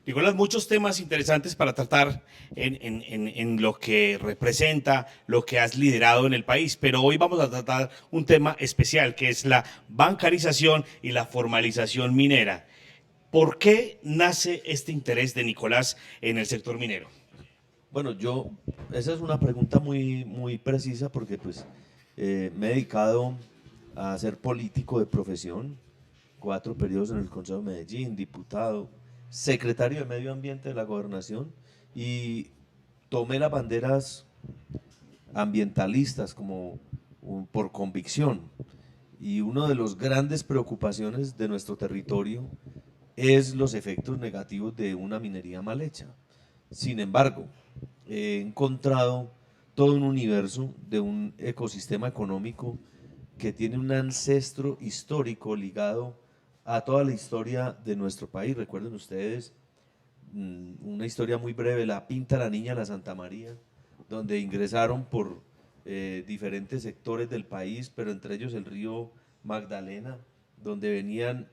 Nicolás, muchos temas interesantes para tratar en lo que representa, lo que has liderado en el país, pero hoy vamos a tratar un tema especial que es la bancarización y la formalización minera. ¿Por qué nace este interés de Nicolás en el sector minero? Bueno, esa es una pregunta muy precisa porque pues me he dedicado a ser político de profesión, 4 periodos en el Consejo de Medellín, diputado, secretario de Medio Ambiente de la Gobernación y tomé las banderas ambientalistas por convicción. Y una de las grandes preocupaciones de nuestro territorio es los efectos negativos de una minería mal hecha. Sin embargo, he encontrado todo un universo de un ecosistema económico que tiene un ancestro histórico ligado a toda la historia de nuestro país. Recuerden ustedes una historia muy breve, la Pinta la Niña la Santa María, donde ingresaron por diferentes sectores del país, pero entre ellos el río Magdalena, donde venían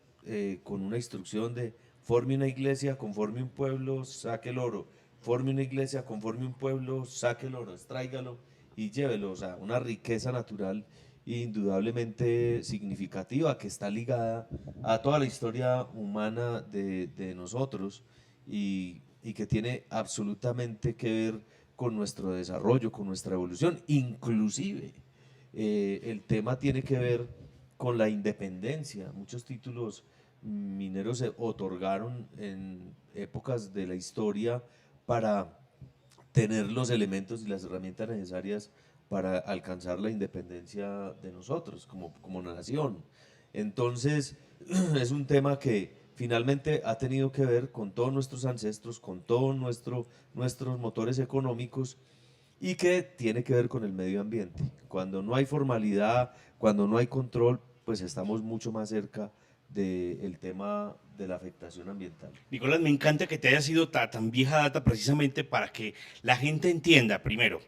con una instrucción de forme una iglesia, conforme un pueblo, saque el oro, forme una iglesia, conforme un pueblo, saque el oro, extráigalo y llévelo, o sea, una riqueza natural indudablemente significativa que está ligada a toda la historia humana de nosotros y que tiene absolutamente que ver con nuestro desarrollo, con nuestra evolución. Inclusive el tema tiene que ver con la independencia. Muchos títulos mineros se otorgaron en épocas de la historia para tener los elementos y las herramientas necesarias para alcanzar la independencia de nosotros como nación. Entonces, es un tema que finalmente ha tenido que ver con todos nuestros ancestros, con todos nuestros motores económicos y que tiene que ver con el medio ambiente. Cuando no hay formalidad, cuando no hay control, pues estamos mucho más cerca del tema de la afectación ambiental. Nicolás, me encanta que te haya sido tan vieja data precisamente para que la gente entienda, primero,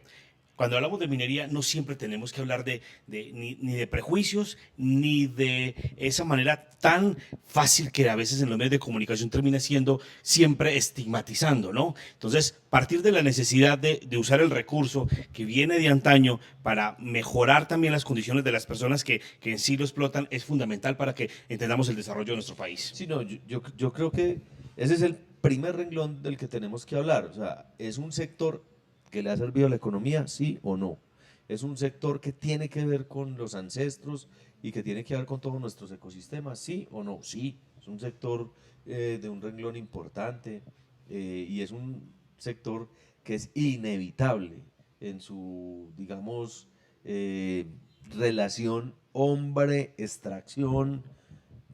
cuando hablamos de minería no siempre tenemos que hablar ni de prejuicios ni de esa manera tan fácil que a veces en los medios de comunicación termina siendo siempre estigmatizando, ¿no? Entonces, partir de la necesidad de usar el recurso que viene de antaño para mejorar también las condiciones de las personas que en sí lo explotan es fundamental para que entendamos el desarrollo de nuestro país. Sí, no, yo creo que ese es el primer renglón del que tenemos que hablar. O sea, ¿es un sector que le ha servido a la economía, sí o no? ¿Es un sector que tiene que ver con los ancestros y que tiene que ver con todos nuestros ecosistemas, sí o no? Sí, es un sector de un renglón importante y es un sector que es inevitable en su, digamos, relación hombre-extracción,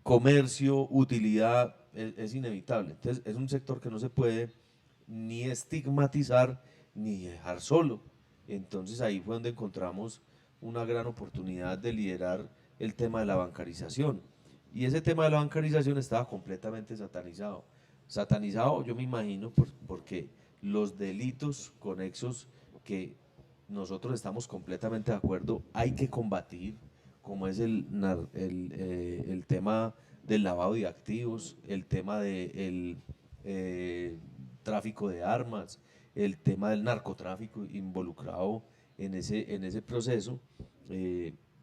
comercio, utilidad, es inevitable. Entonces, es un sector que no se puede ni estigmatizar ni dejar solo. Entonces, ahí fue donde encontramos una gran oportunidad de liderar el tema de la bancarización. Y ese tema de la bancarización estaba completamente satanizado. Satanizado, yo me imagino, porque los delitos conexos que nosotros estamos completamente de acuerdo, hay que combatir, como es el tema del lavado de activos, el tema del tráfico de armas, el tema del narcotráfico involucrado en ese proceso,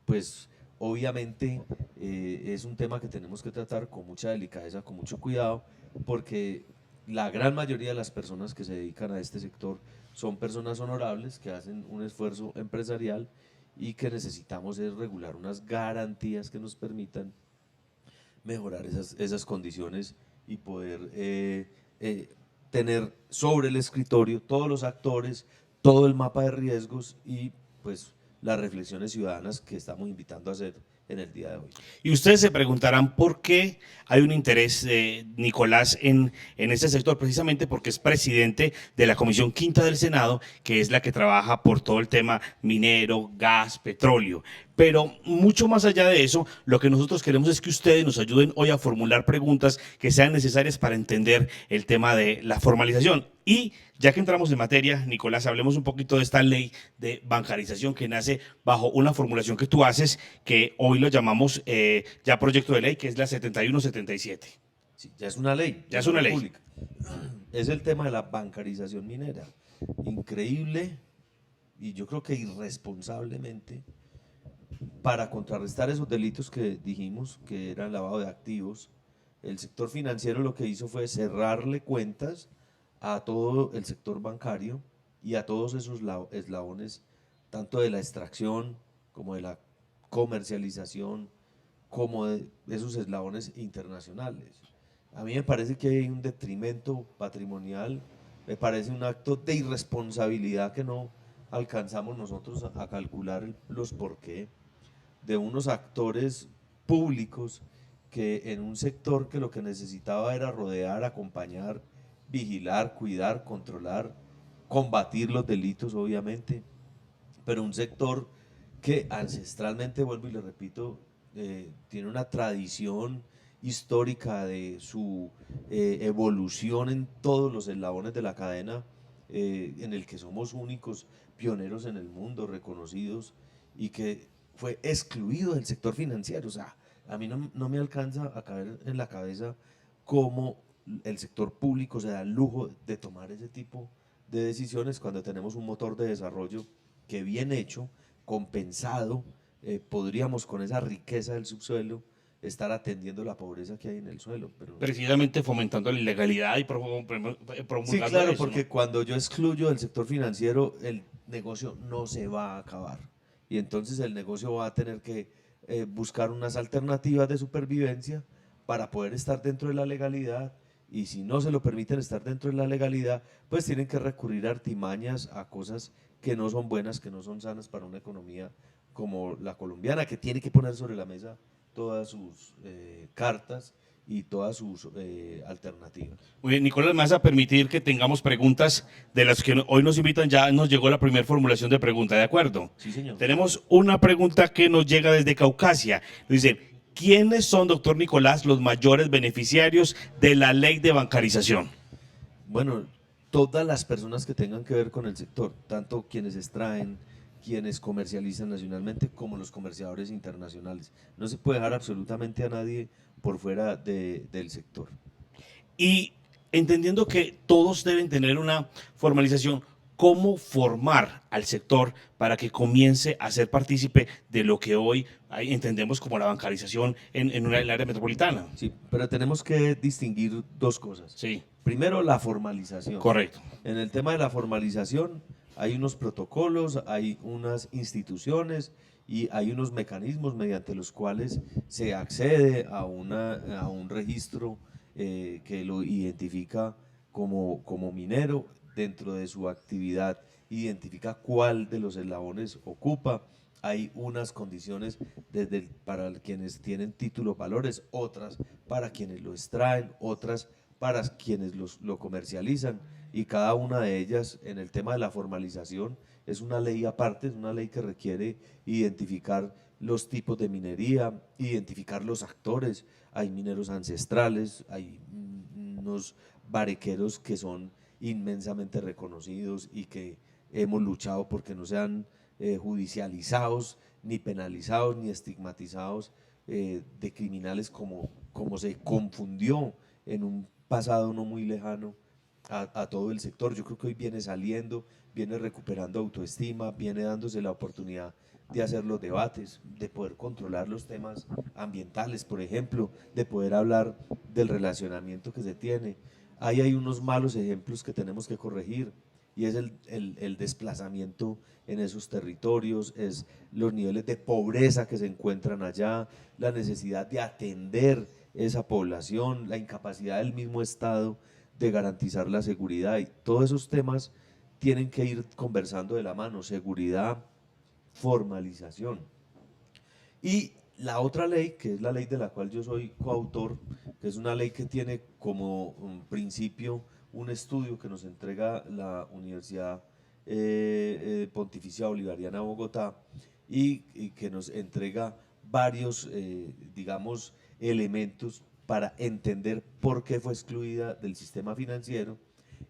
pues obviamente es un tema que tenemos que tratar con mucha delicadeza, con mucho cuidado, porque la gran mayoría de las personas que se dedican a este sector son personas honorables que hacen un esfuerzo empresarial y que necesitamos es regular unas garantías que nos permitan mejorar esas condiciones y poder tener sobre el escritorio todos los actores, todo el mapa de riesgos y pues las reflexiones ciudadanas que estamos invitando a hacer en el día de hoy. Y ustedes se preguntarán por qué hay un interés de Nicolás en este sector, precisamente porque es presidente de la Comisión Quinta del Senado, que es la que trabaja por todo el tema minero, gas, petróleo. Pero mucho más allá de eso, lo que nosotros queremos es que ustedes nos ayuden hoy a formular preguntas que sean necesarias para entender el tema de la formalización. Y ya que entramos en materia, Nicolás, hablemos un poquito de esta ley de bancarización que nace bajo una formulación que tú haces, que hoy lo llamamos ya proyecto de ley, que es la 7177. Sí, ya es una ley Ya de es la una ley. República. es el tema de la bancarización minera. Increíble, y yo creo que irresponsablemente, para contrarrestar esos delitos que dijimos, que era el lavado de activos, el sector financiero lo que hizo fue cerrarle cuentas a todo el sector bancario y a todos esos eslabones, tanto de la extracción como de la comercialización, como de esos eslabones internacionales. A mí me parece que hay un detrimento patrimonial, me parece un acto de irresponsabilidad que no alcanzamos nosotros a calcular los por qué, de unos actores públicos que en un sector que lo que necesitaba era rodear, acompañar, vigilar, cuidar, controlar, combatir los delitos, obviamente, pero un sector que ancestralmente, vuelvo y le repito, tiene una tradición histórica de su evolución en todos los eslabones de la cadena, en el que somos únicos, pioneros en el mundo, reconocidos, y que fue excluido del sector financiero. O sea, a mí no me alcanza a caer en la cabeza cómo el sector público se da el lujo de tomar ese tipo de decisiones cuando tenemos un motor de desarrollo que bien hecho, compensado, podríamos con esa riqueza del subsuelo estar atendiendo la pobreza que hay en el suelo. Pero Precisamente fomentando la ilegalidad y promulgando sí, claro, eso, porque ¿no? cuando yo excluyo del sector financiero, el negocio no se va a acabar. Y entonces el negocio va a tener que buscar unas alternativas de supervivencia para poder estar dentro de la legalidad. Y si no se lo permiten estar dentro de la legalidad, pues tienen que recurrir a artimañas, a cosas que no son buenas, que no son sanas para una economía como la colombiana, que tiene que poner sobre la mesa todas sus cartas y todas sus alternativas. Muy bien, Nicolás, me vas a permitir que tengamos preguntas de las que hoy nos invitan. Ya nos llegó la primera formulación de pregunta, ¿de acuerdo? Sí, señor. Tenemos una pregunta que nos llega desde Caucasia. Dice, ¿quiénes son, doctor Nicolás, los mayores beneficiarios de la ley de bancarización? Bueno, todas las personas que tengan que ver con el sector, tanto quienes extraen, quienes comercializan nacionalmente, como los comerciadores internacionales. No se puede dejar absolutamente a nadie por fuera del sector. Y entendiendo que todos deben tener una formalización, ¿cómo formar al sector para que comience a ser partícipe de lo que hoy entendemos como la bancarización en el área metropolitana? Sí, pero tenemos que distinguir dos cosas. Sí, Primero, la formalización. correcto. En el tema de la formalización hay unos protocolos, hay unas instituciones y hay unos mecanismos mediante los cuales se accede a un registro que lo identifica como minero dentro de su actividad, identifica cuál de los eslabones ocupa. Hay unas condiciones para quienes tienen títulos valores, otras para quienes lo extraen, otras para quienes lo comercializan, y cada una de ellas en el tema de la formalización es una ley aparte, es una ley que requiere identificar los tipos de minería, identificar los actores. Hay mineros ancestrales, hay unos barequeros que son inmensamente reconocidos y que hemos luchado porque no sean judicializados, ni penalizados, ni estigmatizados de criminales como se confundió en un pasado no muy lejano a todo el sector. Yo creo que hoy viene saliendo, viene recuperando autoestima, viene dándose la oportunidad de hacer los debates, de poder controlar los temas ambientales, por ejemplo, de poder hablar del relacionamiento que se tiene. Ahí hay unos malos ejemplos que tenemos que corregir, y es el desplazamiento en esos territorios, es los niveles de pobreza que se encuentran allá, la necesidad de atender esa población, la incapacidad del mismo Estado de garantizar la seguridad, y todos esos temas tienen que ir conversando de la mano: seguridad, formalización. Y la otra ley, que es la ley de la cual yo soy coautor, que es una ley que tiene como un principio un estudio que nos entrega la Universidad Pontificia Bolivariana de Bogotá, y que nos entrega varios, digamos, elementos para entender por qué fue excluida del sistema financiero.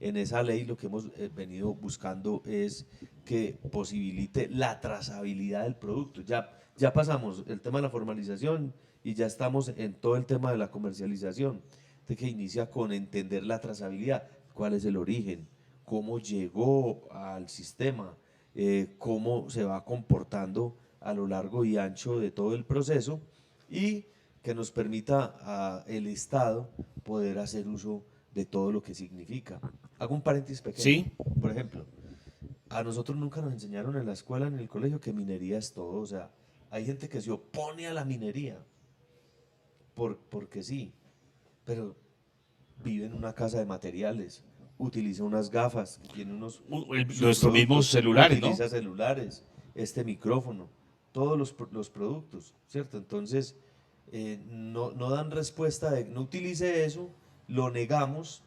En esa ley lo que hemos venido buscando es que posibilite la trazabilidad del producto. Ya pasamos el tema de la formalización y ya estamos en todo el tema de la comercialización, de que inicia con entender la trazabilidad. cuál es el origen, cómo llegó al sistema, cómo se va comportando a lo largo y ancho de todo el proceso y que nos permita al Estado poder hacer uso de todo lo que significa. Hago un paréntesis pequeño. Sí, Por ejemplo, a nosotros nunca nos enseñaron en la escuela, en el colegio, que minería es todo. O sea, hay gente que se opone a la minería porque sí, pero vive en una casa de materiales, utiliza unas gafas, tiene unos nuestros mismos subproductos, celulares, ¿no? utiliza celulares, este micrófono, todos los productos, ¿cierto? Entonces, no dan respuesta de no utilice eso, lo negamos,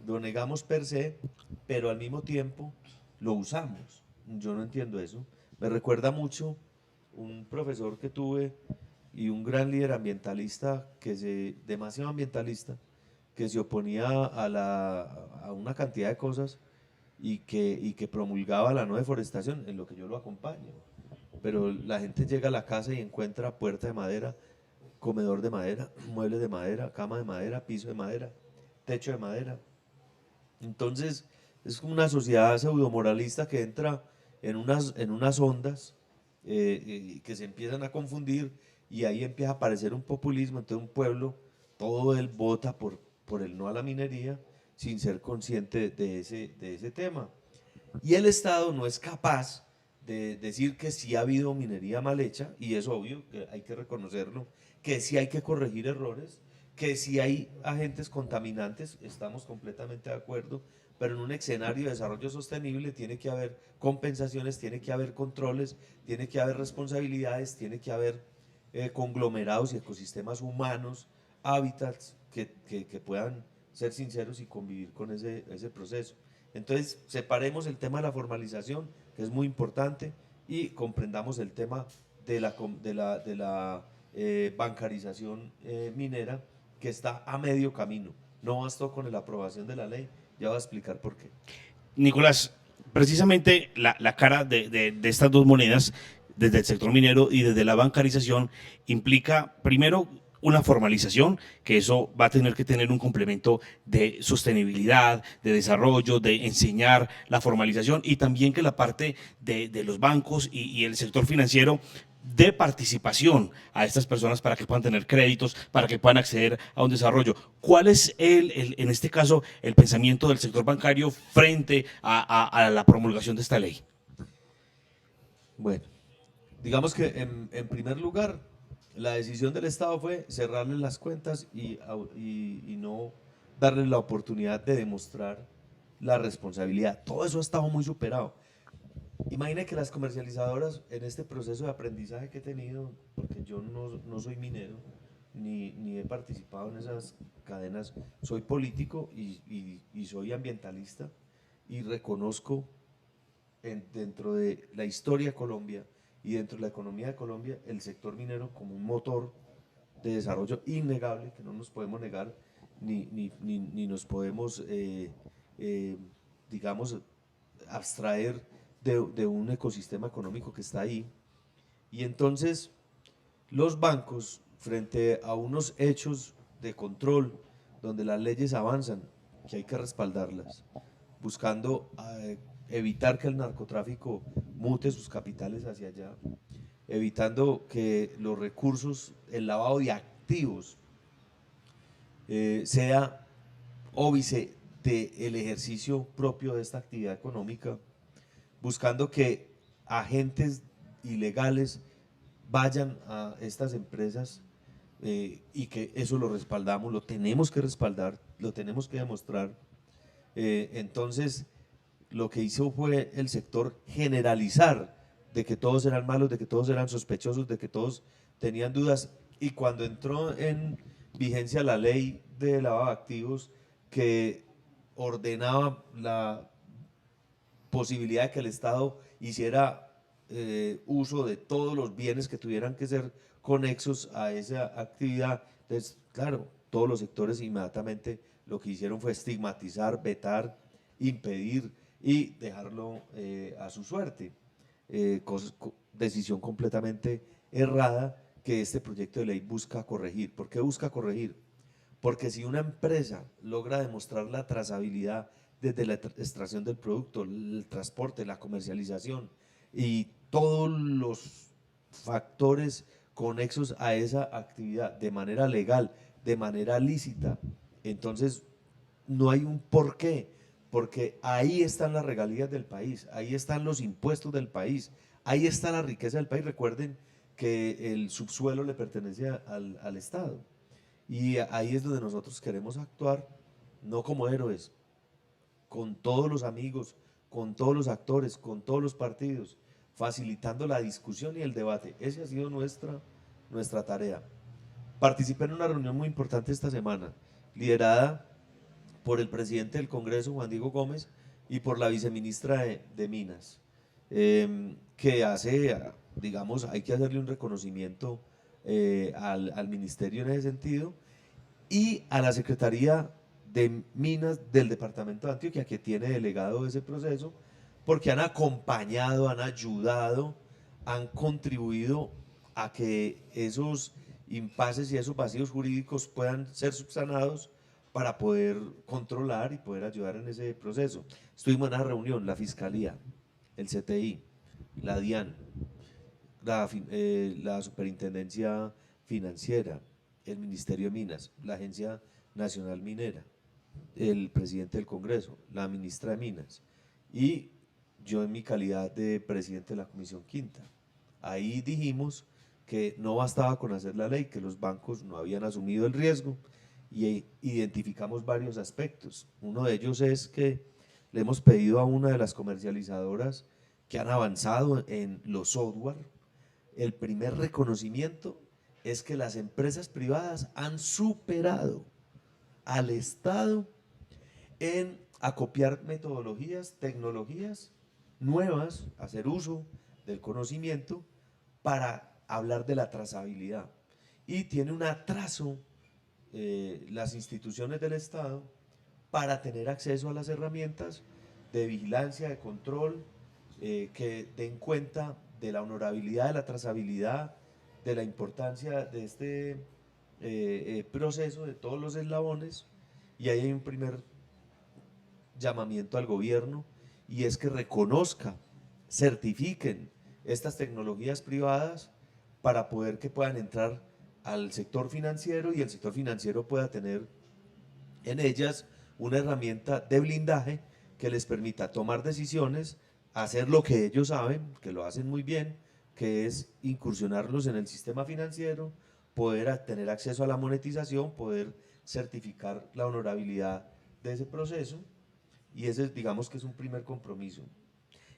lo negamos per se, pero al mismo tiempo lo usamos. Yo no entiendo eso. Me recuerda mucho un profesor que tuve y un gran líder ambientalista, demasiado ambientalista, que se oponía a una cantidad de cosas y que promulgaba la no deforestación, en lo que yo lo acompaño. Pero la gente llega a la casa y encuentra puerta de madera, comedor de madera, muebles de madera, cama de madera, piso de madera, techo de madera. Entonces, es como una sociedad pseudomoralista que entra en unas ondas que se empiezan a confundir y ahí empieza a aparecer un populismo. Entonces, un pueblo, todo él vota por el no a la minería sin ser consciente de ese tema. Y el Estado no es capaz de decir que sí ha habido minería mal hecha, y es obvio que hay que reconocerlo, que sí hay que corregir errores, que sí hay agentes contaminantes, estamos completamente de acuerdo, pero en un escenario de desarrollo sostenible tiene que haber compensaciones, tiene que haber controles, tiene que haber responsabilidades, tiene que haber conglomerados y ecosistemas humanos, hábitats que puedan ser sinceros y convivir con ese proceso. Entonces, separemos el tema de la formalización, que es muy importante, y comprendamos el tema de la bancarización minera, que está a medio camino. No bastó con la aprobación de la ley, ya voy a explicar por qué. Nicolás, precisamente la cara de estas dos monedas, desde el sector minero y desde la bancarización, implica primero una formalización, que eso va a tener que tener un complemento de sostenibilidad, de desarrollo, de enseñar la formalización y también que la parte de los bancos y el sector financiero de participación a estas personas para que puedan tener créditos, para que puedan acceder a un desarrollo. ¿Cuál es en este caso el pensamiento del sector bancario frente a la promulgación de esta ley? Bueno, digamos que en primer lugar, la decisión del Estado fue cerrarle las cuentas y no darle la oportunidad de demostrar la responsabilidad. Todo eso ha estado muy superado. Imagine que las comercializadoras en este proceso de aprendizaje que he tenido, porque yo no soy minero, ni he participado en esas cadenas, soy político y soy ambientalista y reconozco dentro de la historia de Colombia y dentro de la economía de Colombia el sector minero como un motor de desarrollo innegable, que no nos podemos negar ni nos podemos, digamos, abstraer de un ecosistema económico que está ahí. Y entonces los bancos, frente a unos hechos de control donde las leyes avanzan, que hay que respaldarlas, buscando evitar que el narcotráfico mute sus capitales hacia allá, evitando que los recursos, el lavado de activos, sea óbice del ejercicio propio de esta actividad económica, buscando que agentes ilegales vayan a estas empresas y que eso lo respaldamos, lo tenemos que respaldar, lo tenemos que demostrar. Entonces, lo que hizo fue el sector generalizar de que todos eran malos, de que todos eran sospechosos, de que todos tenían dudas, y cuando entró en vigencia la ley de lavado de activos que ordenaba la posibilidad de que el Estado hiciera uso de todos los bienes que tuvieran que ser conexos a esa actividad, entonces, claro, todos los sectores inmediatamente lo que hicieron fue estigmatizar, vetar, impedir y dejarlo a su suerte. Decisión completamente errada que este proyecto de ley busca corregir. ¿Por qué busca corregir? porque si una empresa logra demostrar la trazabilidad desde la extracción del producto, el transporte, la comercialización y todos los factores conexos a esa actividad de manera legal, de manera lícita, entonces no hay un porqué, porque ahí están las regalías del país, ahí están los impuestos del país, ahí está la riqueza del país. Recuerden que el subsuelo le pertenece al Estado. Y ahí es donde nosotros queremos actuar, no como héroes, con todos los amigos, con todos los actores, con todos los partidos, facilitando la discusión y el debate. Esa ha sido nuestra tarea. Participé en una reunión muy importante esta semana, liderada por el presidente del Congreso, Juan Diego Gómez, y por la viceministra de Minas, que hace, digamos, hay que hacerle un reconocimiento al ministerio en ese sentido, y a la Secretaría de Minas del Departamento de Antioquia, que tiene delegado ese proceso, porque han acompañado, han ayudado, han contribuido a que esos impases y esos vacíos jurídicos puedan ser subsanados para poder controlar y poder ayudar en ese proceso. Estuvimos en una reunión, la Fiscalía, el CTI, la DIAN, la Superintendencia Financiera, el Ministerio de Minas, la Agencia Nacional Minera, el presidente del Congreso, la ministra de Minas y yo en mi calidad de presidente de la Comisión Quinta. Ahí dijimos que no bastaba con hacer la ley, que los bancos no habían asumido el riesgo y identificamos varios aspectos. Uno de ellos es que le hemos pedido a una de las comercializadoras que han avanzado en los software. El primer reconocimiento es que las empresas privadas han superado al Estado en acopiar metodologías, tecnologías nuevas, hacer uso del conocimiento para hablar de la trazabilidad. Y tiene un atraso las instituciones del Estado para tener acceso a las herramientas de vigilancia, de control, que den cuenta de la honorabilidad, de la trazabilidad, de la importancia de este proceso, de todos los eslabones. Y ahí hay un primer llamamiento al gobierno, y es que reconozca, certifiquen estas tecnologías privadas para poder que puedan entrar al sector financiero y el sector financiero pueda tener en ellas una herramienta de blindaje que les permita tomar decisiones, hacer lo que ellos saben, que lo hacen muy bien, que es incursionarlos en el sistema financiero, poder tener acceso a la monetización, poder certificar la honorabilidad de ese proceso, y ese digamos que es un primer compromiso.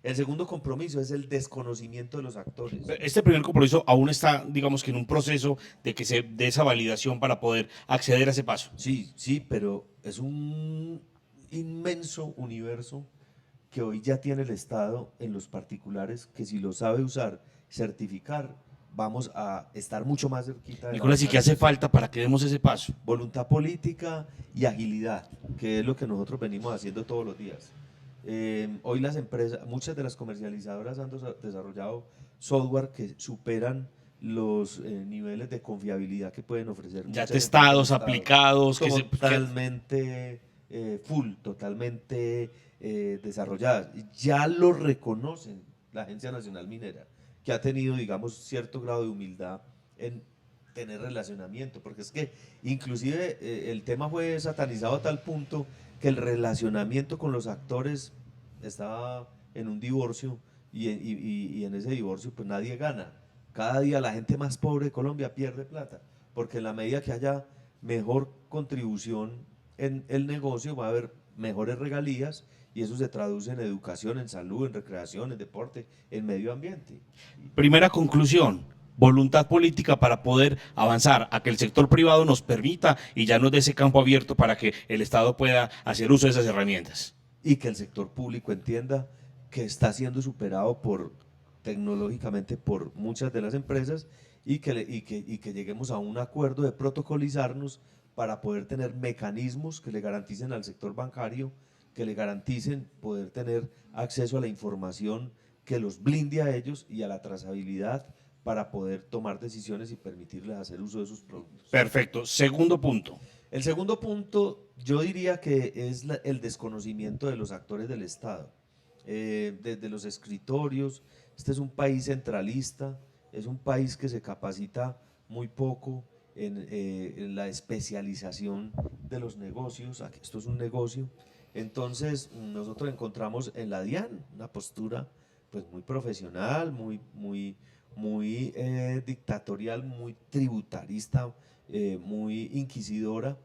El segundo compromiso es el desconocimiento de los actores. Este primer compromiso aún está, digamos que en un proceso de que se dé esa validación para poder acceder a ese paso. Sí, sí, pero es un inmenso universo que hoy ya tiene el Estado en los particulares, que si lo sabe usar, certificar, vamos a estar mucho más cerquita de Nicolás, ¿y qué hace falta para que demos ese paso? voluntad política y agilidad, que es lo que nosotros venimos haciendo todos los días. Hoy las empresas, muchas de las comercializadoras han desarrollado software que superan los niveles de confiabilidad que pueden ofrecer. Ya testados, aplicados, totalmente full, totalmente desarrolladas. Ya lo reconocen la Agencia Nacional Minera, que ha tenido, digamos, cierto grado de humildad en tener relacionamiento, porque es que inclusive el tema fue satanizado a tal punto que el relacionamiento con los actores estaba en un divorcio y en ese divorcio pues nadie gana. Cada día la gente más pobre de Colombia pierde plata, porque en la medida que haya mejor contribución en el negocio va a haber mejores regalías y eso se traduce en educación, en salud, en recreación, en deporte, en medio ambiente. Primera conclusión, voluntad política para poder avanzar a que el sector privado nos permita y ya nos dé ese campo abierto para que el Estado pueda hacer uso de esas herramientas. Y que el sector público entienda que está siendo superado tecnológicamente por muchas de las empresas y que lleguemos a un acuerdo de protocolizarnos para poder tener mecanismos que le garanticen al sector bancario, que le garanticen poder tener acceso a la información que los blinde a ellos y a la trazabilidad para poder tomar decisiones y permitirles hacer uso de sus productos. Perfecto. Segundo punto. El segundo punto, yo diría que es el desconocimiento de los actores del Estado. Desde los escritorios, este es un país centralista, es un país que se capacita muy poco en la especialización de los negocios. Aquí esto es un negocio. Entonces, nosotros encontramos en la DIAN una postura pues muy profesional, muy dictatorial, muy tributarista, muy inquisidora,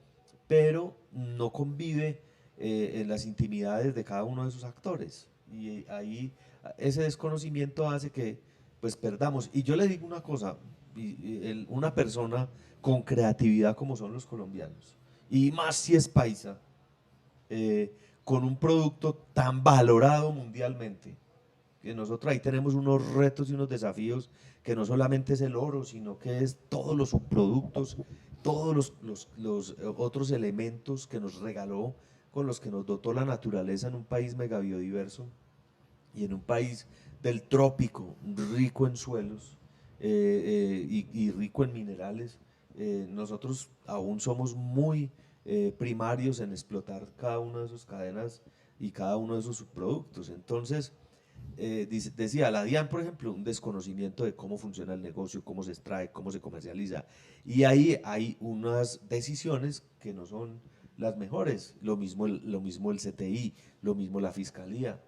pero no convive en las intimidades de cada uno de sus actores. Y ahí ese desconocimiento hace que pues perdamos. Y yo le digo una cosa, una persona con creatividad como son los colombianos, y más si es paisa, con un producto tan valorado mundialmente, que nosotros ahí tenemos unos retos y unos desafíos que no solamente es el oro, sino que es todos los subproductos, todos los otros elementos que nos regaló, con los que nos dotó la naturaleza en un país mega biodiverso y en un país del trópico, rico en suelos y rico en minerales. Nosotros aún somos muy primarios en explotar cada una de sus cadenas y cada uno de sus subproductos. Entonces, decía la DIAN, por ejemplo, un desconocimiento de cómo funciona el negocio, cómo se extrae, cómo se comercializa. Y ahí hay unas decisiones que no son las mejores. Lo mismo el CTI, lo mismo la Fiscalía,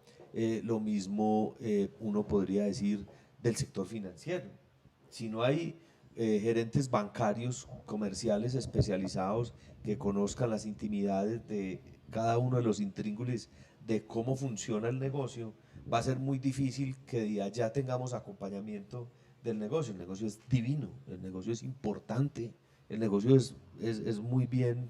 lo mismo uno podría decir del sector financiero. Si no hay gerentes bancarios, comerciales especializados que conozcan las intimidades de cada uno de los intríngulis de cómo funciona el negocio, va a ser muy difícil que de allá tengamos acompañamiento del negocio. El negocio es divino, el negocio es importante, el negocio es muy bien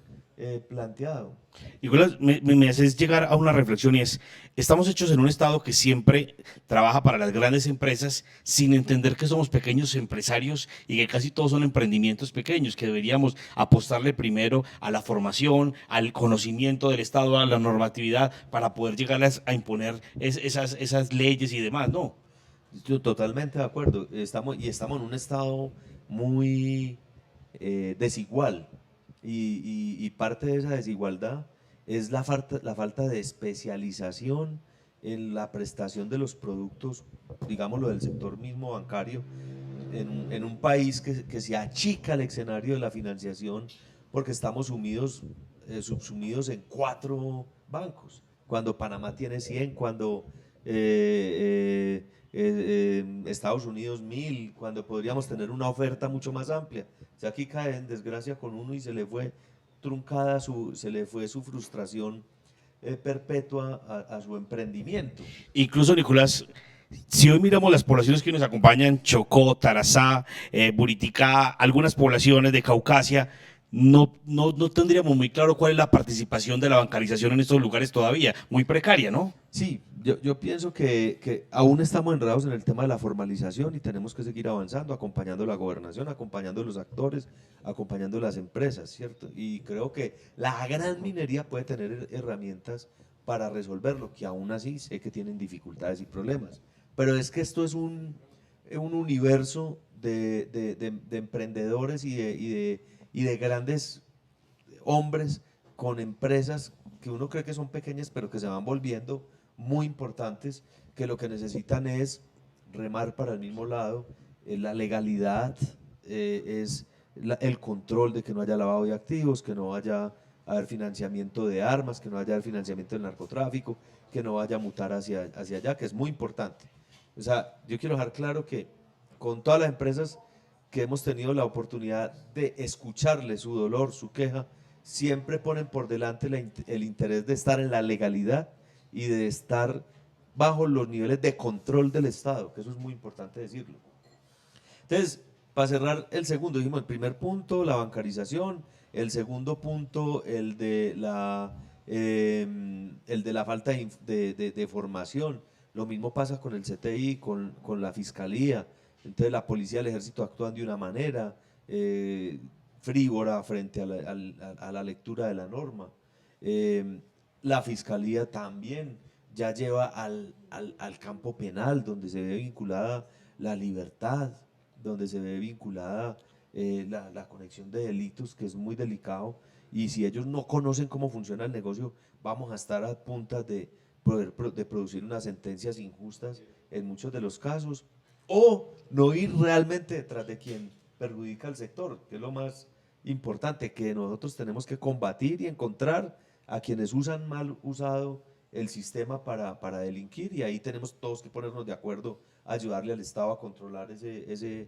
planteado. Nicolás, me haces llegar a una reflexión y es, estamos hechos en un estado que siempre trabaja para las grandes empresas sin entender que somos pequeños empresarios y que casi todos son emprendimientos pequeños, que deberíamos apostarle primero a la formación, al conocimiento del estado, a la normatividad, para poder llegarles a imponer esas leyes y demás, ¿no? Yo totalmente de acuerdo. Estamos en un estado muy desigual y parte de esa desigualdad es la falta de especialización en la prestación de los productos, digámoslo, del sector mismo bancario, en un país que se achica el escenario de la financiación porque estamos subsumidos en 4 bancos, cuando Panamá tiene 100, cuando Estados Unidos 1000, cuando podríamos tener una oferta mucho más amplia. O sea, aquí cae en desgracia con uno y se le fue truncada se le fue su frustración perpetua a su emprendimiento. Incluso, Nicolás, si hoy miramos las poblaciones que nos acompañan, Chocó, Tarazá, Buriticá, algunas poblaciones de Caucasia, no tendríamos muy claro cuál es la participación de la bancarización en estos lugares todavía, muy precaria, ¿no? Sí, yo pienso que aún estamos enredados en el tema de la formalización y tenemos que seguir avanzando, acompañando la gobernación, acompañando a los actores, acompañando a las empresas, ¿cierto? Y creo que la gran minería puede tener herramientas para resolverlo, que aún así sé que tienen dificultades y problemas. Pero es que esto es un universo de emprendedores y de grandes hombres con empresas que uno cree que son pequeñas, pero que se van volviendo muy importantes, que lo que necesitan es remar para el mismo lado, la legalidad, el control de que no haya lavado de activos, que no vaya a haber financiamiento de armas, que no haya financiamiento del narcotráfico, que no vaya a mutar hacia allá, que es muy importante. O sea, yo quiero dejar claro que con todas las empresas que hemos tenido la oportunidad de escucharle su dolor, su queja, siempre ponen por delante el interés de estar en la legalidad y de estar bajo los niveles de control del Estado, que eso es muy importante decirlo. Entonces, para cerrar el segundo, dijimos el primer punto, la bancarización, el segundo punto, el de la falta de formación. Lo mismo pasa con el CTI, con la Fiscalía. Entonces la policía y el ejército actúan de una manera frívora frente a la lectura de la norma. La Fiscalía también ya lleva al campo penal, donde se ve vinculada la libertad, donde se ve vinculada la conexión de delitos, que es muy delicado, y si ellos no conocen cómo funciona el negocio, vamos a estar a punta de de producir unas sentencias injustas en muchos de los casos, o no ir realmente detrás de quien perjudica al sector, que es lo más importante, que nosotros tenemos que combatir y encontrar a quienes usan mal usado el sistema para delinquir, y ahí tenemos todos que ponernos de acuerdo, ayudarle al Estado a controlar ese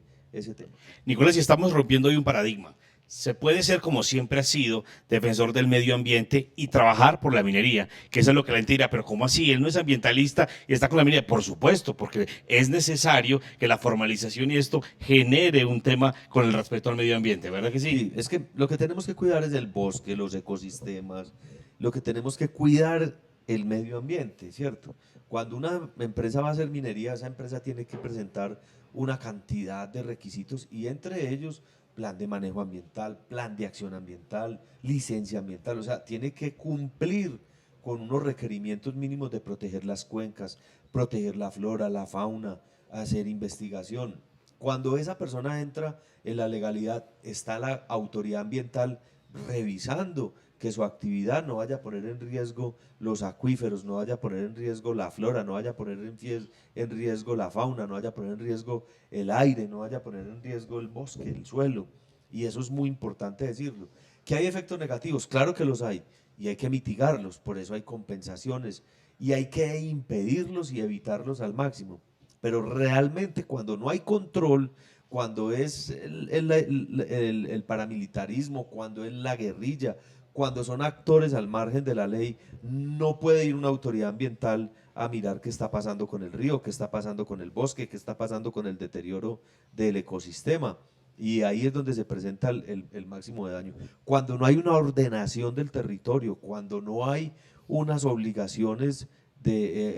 tema. Nicolás, y estamos rompiendo hoy un paradigma. Se puede ser, como siempre ha sido, defensor del medio ambiente y trabajar por la minería, que eso es lo que la gente dirá, pero ¿cómo así? Él no es ambientalista y está con la minería. Por supuesto, porque es necesario que la formalización y esto genere un tema con el respeto al medio ambiente, ¿verdad que sí? Sí, es que lo que tenemos que cuidar es el bosque, los ecosistemas, lo que tenemos que cuidar el medio ambiente, ¿cierto? Cuando una empresa va a hacer minería, esa empresa tiene que presentar una cantidad de requisitos, y entre ellos plan de manejo ambiental, plan de acción ambiental, licencia ambiental, o sea, tiene que cumplir con unos requerimientos mínimos de proteger las cuencas, proteger la flora, la fauna, hacer investigación. Cuando esa persona entra en la legalidad, está la autoridad ambiental revisando que su actividad no vaya a poner en riesgo los acuíferos, no vaya a poner en riesgo la flora, no vaya a poner en riesgo la fauna, no vaya a poner en riesgo el aire, no vaya a poner en riesgo el bosque, el suelo. Y eso es muy importante decirlo. ¿Que hay efectos negativos? Claro que los hay, y hay que mitigarlos, por eso hay compensaciones, y hay que impedirlos y evitarlos al máximo. Pero realmente cuando no hay control, cuando es el paramilitarismo, cuando es la guerrilla, cuando son actores al margen de la ley, no puede ir una autoridad ambiental a mirar qué está pasando con el río, qué está pasando con el bosque, qué está pasando con el deterioro del ecosistema. Y ahí es donde se presenta el máximo de daño. Cuando no hay una ordenación del territorio, cuando no hay unas obligaciones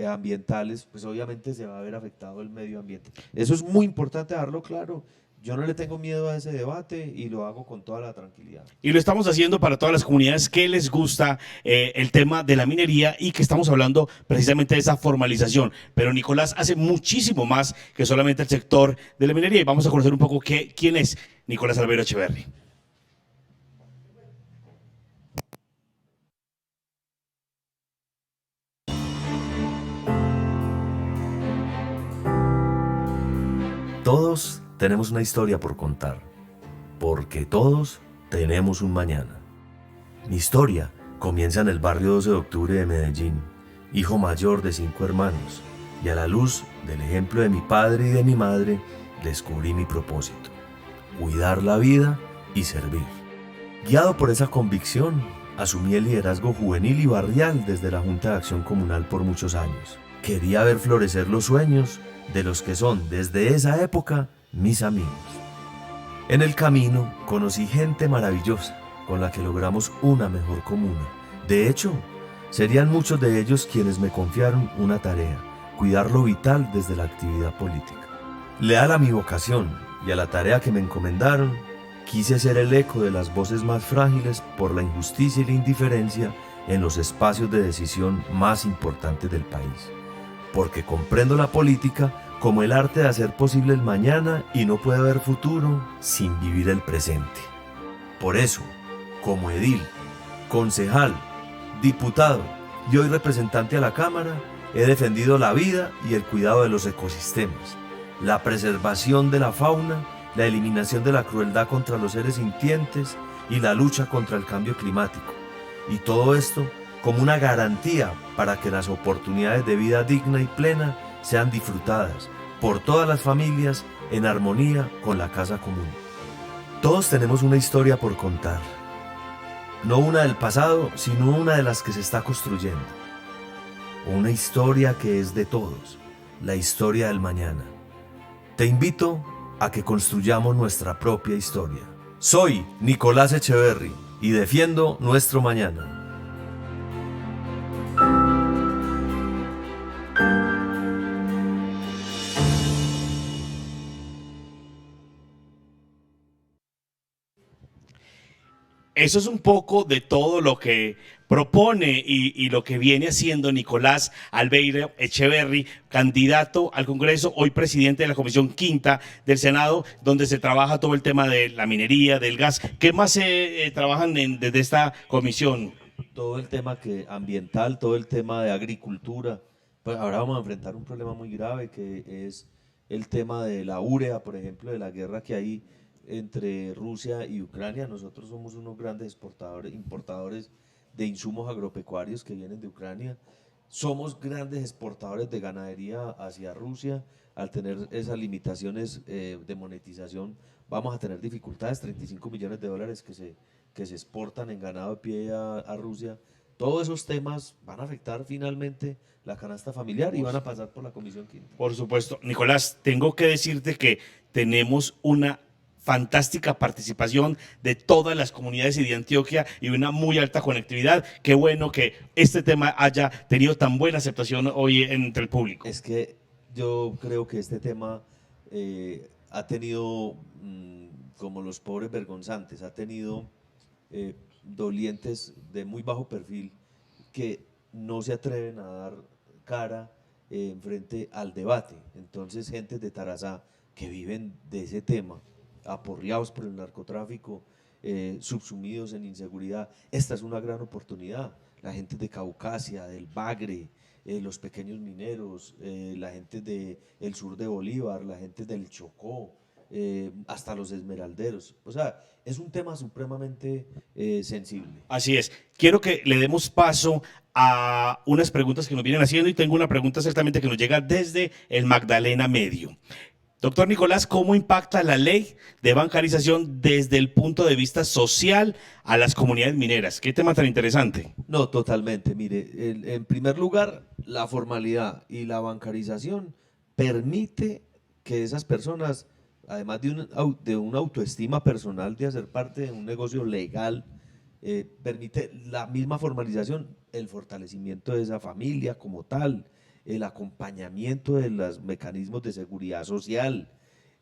ambientales, pues obviamente se va a ver afectado el medio ambiente. Eso es muy importante dejarlo claro. Yo no le tengo miedo a ese debate y lo hago con toda la tranquilidad. Y lo estamos haciendo para todas las comunidades que les gusta el tema de la minería y que estamos hablando precisamente de esa formalización. Pero Nicolás hace muchísimo más que solamente el sector de la minería, y vamos a conocer un poco quién es Nicolás Albeiro Echeverry. Todos tenemos una historia por contar, porque todos tenemos un mañana. Mi historia comienza en el barrio 12 de octubre de Medellín, hijo mayor de 5 hermanos, y a la luz del ejemplo de mi padre y de mi madre, descubrí mi propósito: cuidar la vida y servir. Guiado por esa convicción, asumí el liderazgo juvenil y barrial desde la Junta de Acción Comunal por muchos años. Quería ver florecer los sueños de los que son desde esa época mis amigos. En el camino conocí gente maravillosa con la que logramos una mejor comuna. De hecho, serían muchos de ellos quienes me confiaron una tarea: cuidar lo vital desde la actividad política. Leal a mi vocación y a la tarea que me encomendaron, quise ser el eco de las voces más frágiles por la injusticia y la indiferencia en los espacios de decisión más importantes del país. Porque comprendo la política como el arte de hacer posible el mañana, y no puede haber futuro sin vivir el presente. Por eso, como edil, concejal, diputado y hoy representante a la Cámara, he defendido la vida y el cuidado de los ecosistemas, la preservación de la fauna, la eliminación de la crueldad contra los seres sintientes y la lucha contra el cambio climático. Y todo esto como una garantía para que las oportunidades de vida digna y plena sean disfrutadas por todas las familias en armonía con la casa común. Todos tenemos una historia por contar, no una del pasado, sino una de las que se está construyendo. Una historia que es de todos, la historia del mañana. Te invito a que construyamos nuestra propia historia. Soy Nicolás Echeverry y defiendo nuestro mañana. eso es un poco de todo lo que propone y lo que viene haciendo Nicolás Albeiro Echeverry, candidato al Congreso, hoy presidente de la Comisión Quinta del Senado, donde se trabaja todo el tema de la minería, del gas. ¿Qué más se trabajan desde esta comisión? Todo el tema ambiental, todo el tema de agricultura. Pues ahora vamos a enfrentar un problema muy grave que es el tema de la urea, por ejemplo, de la guerra que hay entre Rusia y Ucrania. Nosotros somos unos grandes exportadores, importadores de insumos agropecuarios que vienen de Ucrania. Somos grandes exportadores de ganadería hacia Rusia. Al tener esas limitaciones de monetización, vamos a tener dificultades. 35 millones de dólares que se exportan en ganado de pie a Rusia. Todos esos temas van a afectar finalmente la canasta familiar y van a pasar por la Comisión Quinta. Por supuesto. Nicolás, tengo que decirte que tenemos una fantástica participación de todas las comunidades y de Antioquia y una muy alta conectividad. Qué bueno que este tema haya tenido tan buena aceptación hoy entre el público. Es que yo creo que este tema ha tenido, como los pobres vergonzantes, ha tenido dolientes de muy bajo perfil que no se atreven a dar cara frente al debate. Entonces, gente de Tarazá que viven de ese tema, aporreados por el narcotráfico, subsumidos en inseguridad, esta es una gran oportunidad. La gente de Caucasia, del Bagre, los pequeños mineros, la gente del sur de Bolívar, la gente del Chocó, hasta los esmeralderos. O sea, es un tema supremamente sensible. Así es. Quiero que le demos paso a unas preguntas que nos vienen haciendo y tengo una pregunta ciertamente que nos llega desde el Magdalena Medio. Doctor Nicolás, ¿cómo impacta la ley de bancarización desde el punto de vista social a las comunidades mineras? ¿Qué tema tan interesante? No, totalmente. Mire, en primer lugar, la formalidad y la bancarización permite que esas personas, además de una autoestima personal de hacer parte de un negocio legal, permite la misma formalización, el fortalecimiento de esa familia como tal, el acompañamiento de los mecanismos de seguridad social,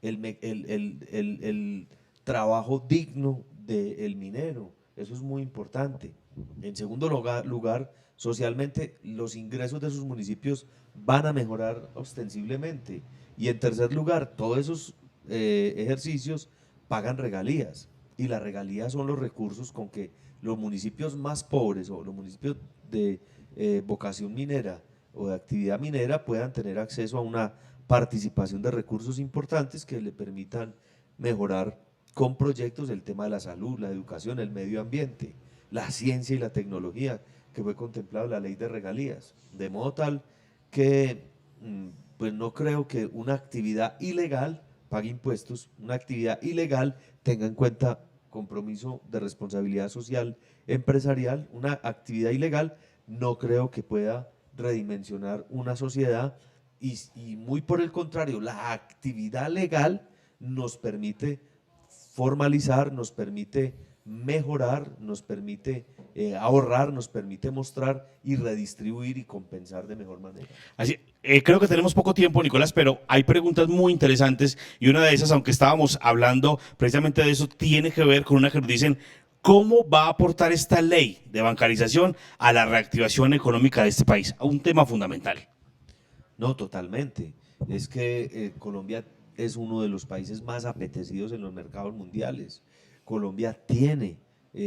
el trabajo digno del minero, eso es muy importante. En segundo lugar, socialmente los ingresos de sus municipios van a mejorar ostensiblemente. Y en tercer lugar, todos esos ejercicios pagan regalías, y las regalías son los recursos con que los municipios más pobres o los municipios de vocación minera o de actividad minera puedan tener acceso a una participación de recursos importantes que le permitan mejorar con proyectos el tema de la salud, la educación, el medio ambiente, la ciencia y la tecnología, que fue contemplado en la ley de regalías, de modo tal que pues no creo que una actividad ilegal pague impuestos, una actividad ilegal tenga en cuenta compromiso de responsabilidad social empresarial, una actividad ilegal no creo que pueda redimensionar una sociedad y muy por el contrario, la actividad legal nos permite formalizar, nos permite mejorar, nos permite ahorrar, nos permite mostrar y redistribuir y compensar de mejor manera. Así, creo que tenemos poco tiempo, Nicolás, pero hay preguntas muy interesantes y una de esas, aunque estábamos hablando precisamente de eso, tiene que ver con una que nos dicen, ¿cómo va a aportar esta ley de bancarización a la reactivación económica de este país? Un tema fundamental. No, totalmente. Es que Colombia es uno de los países más apetecidos en los mercados mundiales. Colombia tiene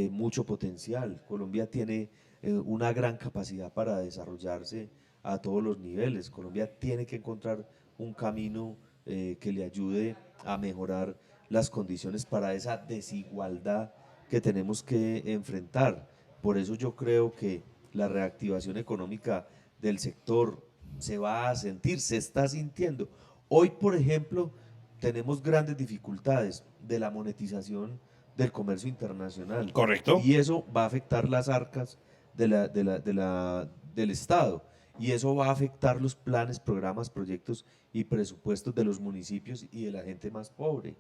mucho potencial, Colombia tiene una gran capacidad para desarrollarse a todos los niveles. Colombia tiene que encontrar un camino que le ayude a mejorar las condiciones para esa desigualdad que tenemos que enfrentar. Por eso yo creo que la reactivación económica del sector se va a sentir, se está sintiendo. Hoy, por ejemplo, tenemos grandes dificultades de la monetización del comercio internacional. Correcto. Y eso va a afectar las arcas del Estado. Y eso va a afectar los planes, programas, proyectos y presupuestos de los municipios y de la gente más pobre.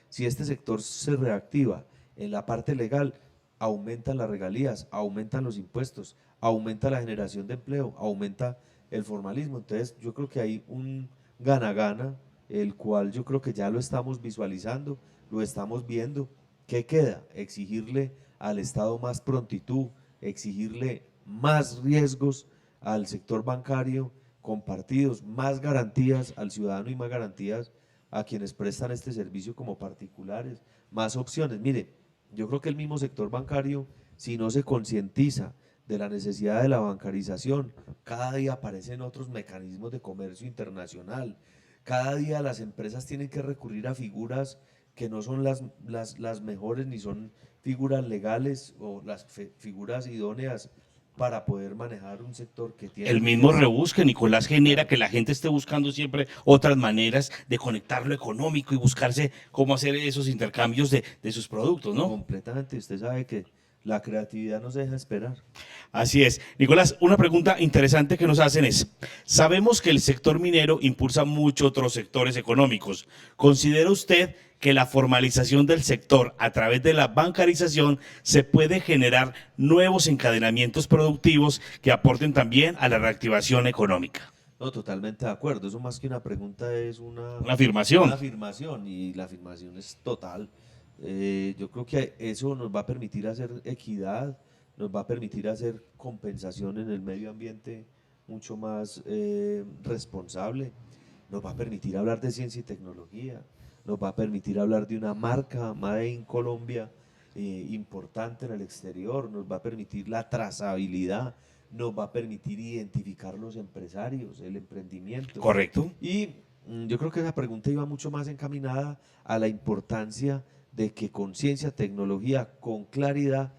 Si este sector se reactiva en la parte legal, aumentan las regalías, aumentan los impuestos, aumenta la generación de empleo, aumenta el formalismo. Entonces yo creo que hay un gana-gana, el cual yo creo que ya lo estamos visualizando, lo estamos viendo. ¿Qué queda? Exigirle al Estado más prontitud, exigirle más riesgos al sector bancario, compartidos, más garantías al ciudadano y más garantías a quienes prestan este servicio como particulares, más opciones. Mire, yo creo que el mismo sector bancario, si no se concientiza de la necesidad de la bancarización, cada día aparecen otros mecanismos de comercio internacional, cada día las empresas tienen que recurrir a figuras que no son las mejores ni son figuras legales o las figuras idóneas para poder manejar un sector que tiene El mismo riesgo. rebusque, Nicolás, genera que la gente esté buscando siempre otras maneras de conectar lo económico y buscarse cómo hacer esos intercambios de sus productos, ¿no? Completamente, usted sabe que la creatividad no se deja esperar. Así es. Nicolás, una pregunta interesante que nos hacen es, sabemos que el sector minero impulsa mucho otros sectores económicos. ¿Considera usted que la formalización del sector a través de la bancarización se puede generar nuevos encadenamientos productivos que aporten también a la reactivación económica? No, totalmente de acuerdo. Eso más que una pregunta es Una afirmación. una afirmación y la afirmación es total. Yo creo que eso nos va a permitir hacer equidad, nos va a permitir hacer compensación en el medio ambiente mucho más responsable, nos va a permitir hablar de ciencia y tecnología, nos va a permitir hablar de una marca Made in Colombia importante en el exterior, nos va a permitir la trazabilidad, nos va a permitir identificar los empresarios, el emprendimiento. Correcto. Y yo creo que esa pregunta iba mucho más encaminada a la importancia de que con ciencia, tecnología, con claridad,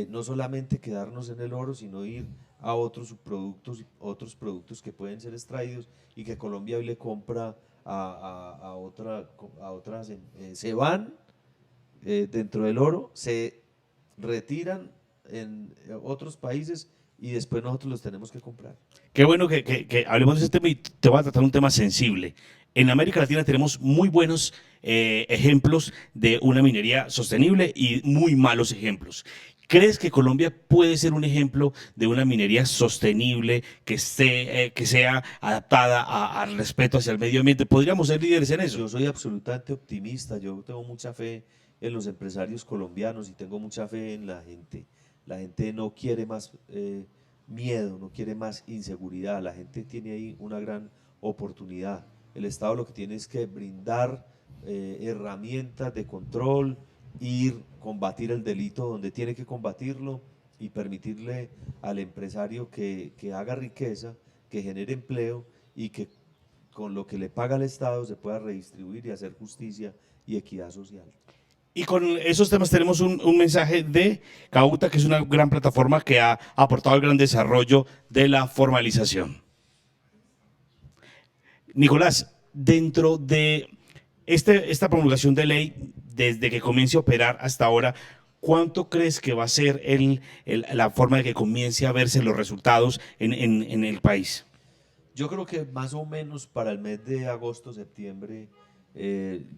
no solamente quedarnos en el oro, sino ir a otros subproductos, otros productos que pueden ser extraídos y que Colombia hoy le compra a otras, se van dentro del oro, se retiran en otros países y después nosotros los tenemos que comprar. Qué bueno que hablemos de este tema y te voy a tratar un tema sensible. En América Latina tenemos muy buenos ejemplos de una minería sostenible y muy malos ejemplos. ¿Crees que Colombia puede ser un ejemplo de una minería sostenible que sea adaptada al respeto hacia el medio ambiente? ¿Podríamos ser líderes en eso? Yo soy absolutamente optimista, yo tengo mucha fe en los empresarios colombianos y tengo mucha fe en la gente. La gente no quiere más miedo, no quiere más inseguridad, la gente tiene ahí una gran oportunidad. El Estado lo que tiene es que brindar herramientas de control, ir, combatir el delito donde tiene que combatirlo y permitirle al empresario que haga riqueza, que genere empleo y que con lo que le paga el Estado se pueda redistribuir y hacer justicia y equidad social. Y con esos temas tenemos un mensaje de Cauta, que es una gran plataforma que ha aportado al gran desarrollo de la formalización. Nicolás, dentro de esta promulgación de ley, desde que comience a operar hasta ahora, ¿cuánto crees que va a ser la forma de que comience a verse los resultados en el país? Yo creo que más o menos para el mes de agosto, septiembre,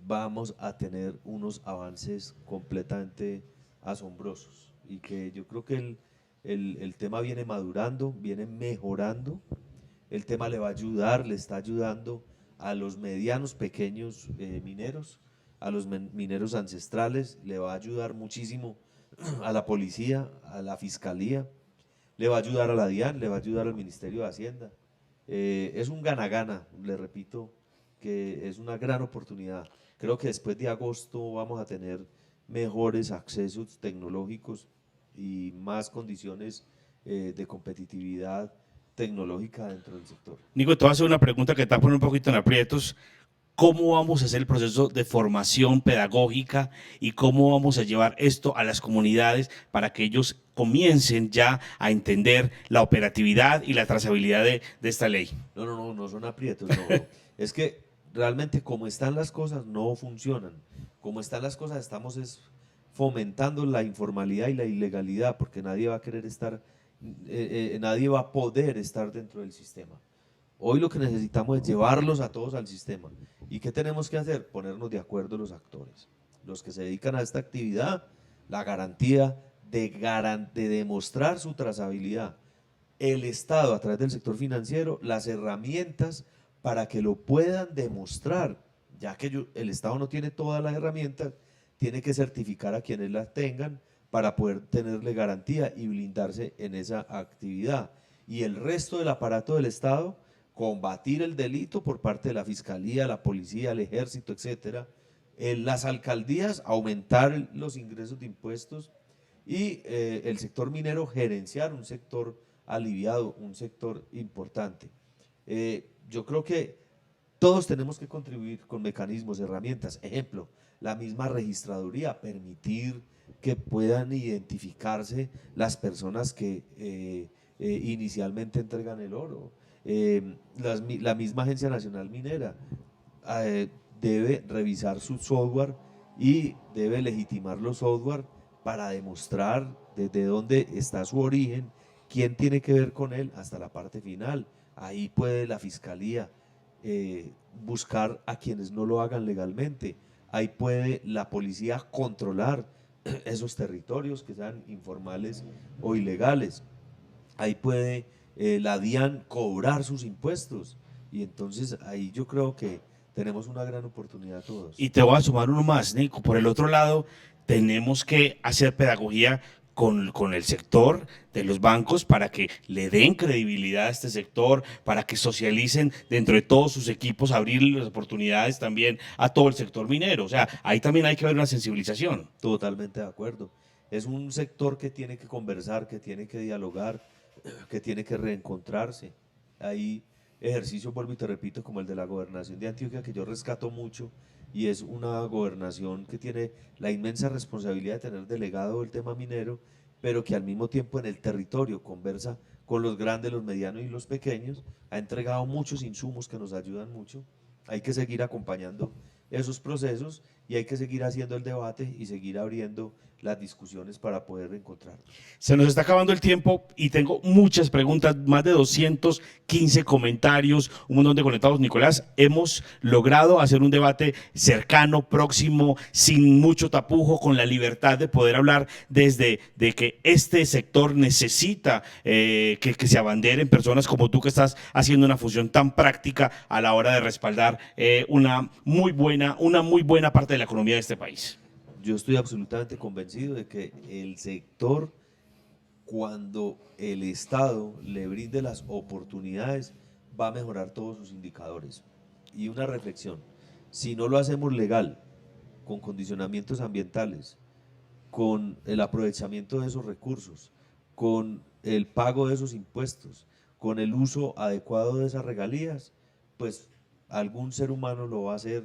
vamos a tener unos avances completamente asombrosos y que yo creo que el tema viene madurando, viene mejorando, el tema le va a ayudar, le está ayudando a los medianos, pequeños mineros, a los mineros ancestrales, le va a ayudar muchísimo a la policía, a la fiscalía, le va a ayudar a la DIAN, le va a ayudar al Ministerio de Hacienda. Es un gana-gana, le repito, que es una gran oportunidad. Creo que después de agosto vamos a tener mejores accesos tecnológicos y más condiciones de competitividad tecnológica dentro del sector. Nico, te voy a hacer una pregunta que te va a poner un poquito en aprietos. ¿Cómo vamos a hacer el proceso de formación pedagógica y cómo vamos a llevar esto a las comunidades para que ellos comiencen ya a entender la operatividad y la trazabilidad de esta ley? No son aprietos, no. Es que realmente como están las cosas no funcionan. Como están las cosas estamos fomentando la informalidad y la ilegalidad porque nadie va a querer estar, nadie va a poder estar dentro del sistema. Hoy lo que necesitamos es llevarlos a todos al sistema. ¿Y qué tenemos que hacer? Ponernos de acuerdo los actores. Los que se dedican a esta actividad, la garantía de demostrar su trazabilidad. El Estado, a través del sector financiero, las herramientas para que lo puedan demostrar, ya que el Estado no tiene todas las herramientas, tiene que certificar a quienes las tengan para poder tenerle garantía y blindarse en esa actividad. Y el resto del aparato del Estado, combatir el delito por parte de la Fiscalía, la Policía, el Ejército, etcétera. En las alcaldías, aumentar los ingresos de impuestos y el sector minero, gerenciar un sector aliviado, un sector importante. Yo creo que todos tenemos que contribuir con mecanismos, herramientas. Ejemplo, la misma registraduría, permitir que puedan identificarse las personas que inicialmente entregan el oro. La misma Agencia Nacional Minera debe revisar su software y debe legitimar los software para demostrar desde dónde está su origen, quién tiene que ver con él hasta la parte final. Ahí puede la Fiscalía buscar a quienes no lo hagan legalmente. Ahí puede la policía controlar esos territorios que sean informales o ilegales. Ahí puede la DIAN cobrar sus impuestos. Y entonces ahí yo creo que tenemos una gran oportunidad todos. Y te voy a sumar uno más, Nico. Por el otro lado, tenemos que hacer pedagogía con el sector de los bancos para que le den credibilidad a este sector, para que socialicen dentro de todos sus equipos, abrir las oportunidades también a todo el sector minero. O sea, ahí también hay que haber una sensibilización. Totalmente de acuerdo. Es un sector que tiene que conversar, que tiene que dialogar, que tiene que reencontrarse. Hay ejercicios, vuelvo y te repito, como el de la gobernación de Antioquia, que yo rescato mucho, y es una gobernación que tiene la inmensa responsabilidad de tener delegado el tema minero, pero que al mismo tiempo en el territorio conversa con los grandes, los medianos y los pequeños, ha entregado muchos insumos que nos ayudan mucho. Hay que seguir acompañando esos procesos y hay que seguir haciendo el debate y seguir abriendo las discusiones para poder encontrarnos. Se nos está acabando el tiempo y tengo muchas preguntas, más de 215 comentarios, un montón de conectados. Nicolás, hemos logrado hacer un debate cercano, próximo, sin mucho tapujo, con la libertad de poder hablar desde de que este sector necesita que se abanderen personas como tú, que estás haciendo una función tan práctica a la hora de respaldar una muy buena parte de la economía de este país. Yo estoy absolutamente convencido de que el sector, cuando el Estado le brinde las oportunidades, va a mejorar todos sus indicadores. Y una reflexión, si no lo hacemos legal, con condicionamientos ambientales, con el aprovechamiento de esos recursos, con el pago de esos impuestos, con el uso adecuado de esas regalías, pues algún ser humano lo va a hacer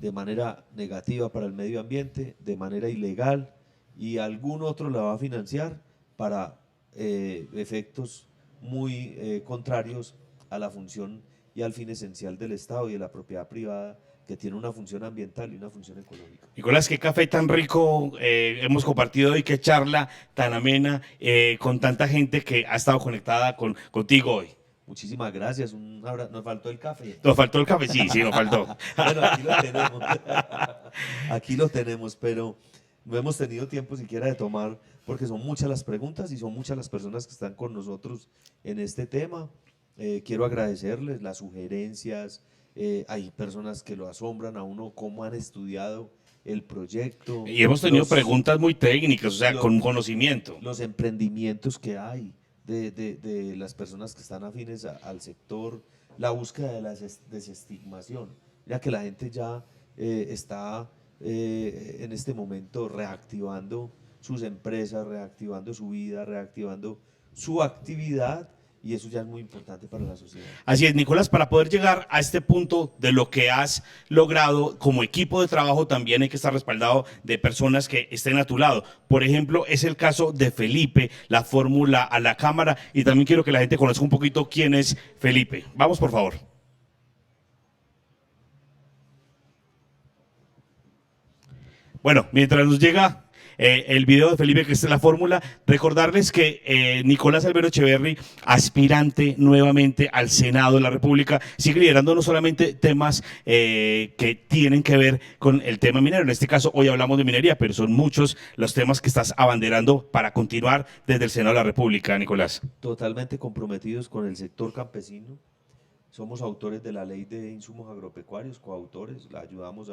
de manera negativa para el medio ambiente, de manera ilegal, y algún otro la va a financiar para efectos muy contrarios a la función y al fin esencial del Estado y de la propiedad privada, que tiene una función ambiental y una función económica. Nicolás, qué café tan rico hemos compartido hoy, qué charla tan amena con tanta gente que ha estado conectada contigo hoy. Muchísimas gracias, un abrazo. Nos faltó el café. Nos faltó el café, sí, nos faltó. Bueno, aquí lo tenemos. Aquí lo tenemos, pero no hemos tenido tiempo siquiera de tomar, porque son muchas las preguntas y son muchas las personas que están con nosotros en este tema. Quiero agradecerles las sugerencias. Hay personas que lo asombran a uno cómo han estudiado el proyecto. Y hemos tenido preguntas muy técnicas, o sea, con conocimiento. Los emprendimientos que hay de las personas que están afines al sector, la búsqueda de la desestigmación, ya que la gente ya está en este momento reactivando sus empresas, reactivando su vida, reactivando su actividad, y eso ya es muy importante para la sociedad. Así es, Nicolás, para poder llegar a este punto de lo que has logrado como equipo de trabajo, también hay que estar respaldado de personas que estén a tu lado. Por ejemplo, es el caso de Felipe, la fórmula a la cámara, y también quiero que la gente conozca un poquito quién es Felipe. Vamos, por favor. Bueno, mientras nos llega el video de Felipe, que es la fórmula, recordarles que Nicolás Alberto Echeverry, aspirante nuevamente al Senado de la República, sigue liderando no solamente temas que tienen que ver con el tema minero. En este caso, hoy hablamos de minería, pero son muchos los temas que estás abanderando para continuar desde el Senado de la República, Nicolás. Totalmente comprometidos con el sector campesino. Somos autores de la Ley de Insumos Agropecuarios, coautores, la ayudamos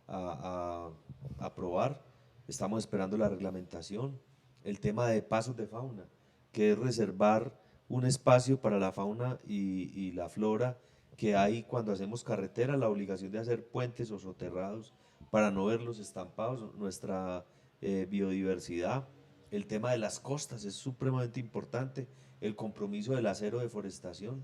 a aprobar. estamos esperando la reglamentación, el tema de pasos de fauna, que es reservar un espacio para la fauna y la flora que hay cuando hacemos carretera, la obligación de hacer puentes o soterrados para no ver los estampados, nuestra biodiversidad, el tema de las costas es supremamente importante, el compromiso de la cero deforestación,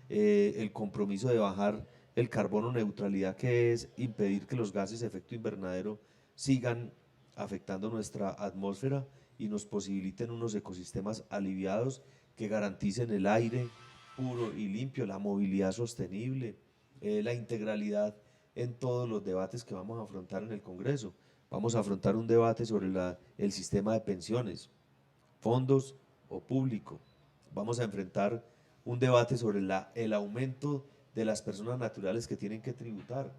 el compromiso de bajar el carbono neutralidad, que es impedir que los gases de efecto invernadero sigan afectando nuestra atmósfera y nos posibiliten unos ecosistemas aliviados que garanticen el aire puro y limpio, la movilidad sostenible, la integralidad en todos los debates que vamos a afrontar en el Congreso. Vamos a afrontar un debate sobre el sistema de pensiones, fondos o público. Vamos a enfrentar un debate sobre el aumento de las personas naturales que tienen que tributar,